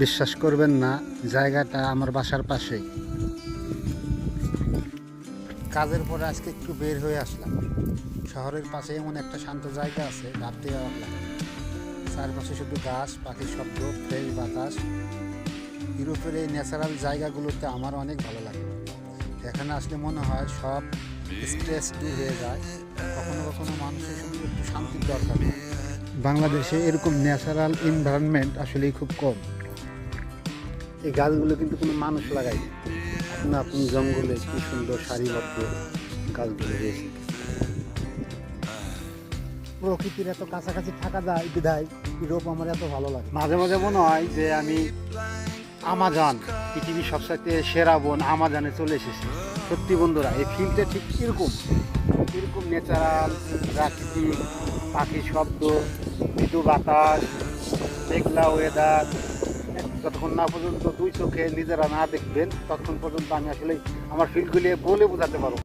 বিশ্বাস করবেন না, জায়গাটা আমার বাসার পাশেই। কাজের পরে আজকে একটু বের হয়ে আসলাম। শহরের পাশে এমন একটা শান্ত জায়গা আছে, ভাবতে অবাক লাগে। চারপাশে শুধু গাছ, পাখির শব্দ, ফ্রেশ বাতাস। ইউরোপের এই ন্যাচারাল জায়গাগুলোতে আমার অনেক ভালো লাগে। এখানে আসলে মনে হয় সব স্ট্রেস দূর হয়ে যায়। কখনো কখনো মানুষের শুধু একটু শান্তির দরকার হয়। বাংলাদেশে এরকম ন্যাচারাল এনভায়রনমেন্ট আসলেই খুব কম। এই গাছগুলো কিন্তু কোনো মানুষ লাগায়নি, আপনা আপনি জঙ্গলে কি সুন্দর সারিবদ্ধ গাছগুলো রয়েছে। প্রকৃতির এত কাছাকাছি থাকা যায় বিধায় ইউরোপ আমার এত ভালো লাগে। মাঝে মাঝে মনে হয় যে আমি আমাজন, পৃথিবীর সবচাইতে সেরা বন আমাজনে চলে এসেছি। সত্যি বন্ধুরা, এই ফিল্ডটা ঠিক এরকম এরকম ন্যাচারাল, প্রাকৃতিক, পাখির শব্দ, মৃদু বাতাস, মেঘলা ওয়েদার। যতক্ষণ না পর্যন্ত দুই চোখে নিজেরা না দেখবেন ততক্ষণ পর্যন্ত আমি আসলে আমার ফিল্ডগুলি বলে বোঝাতে পারবো।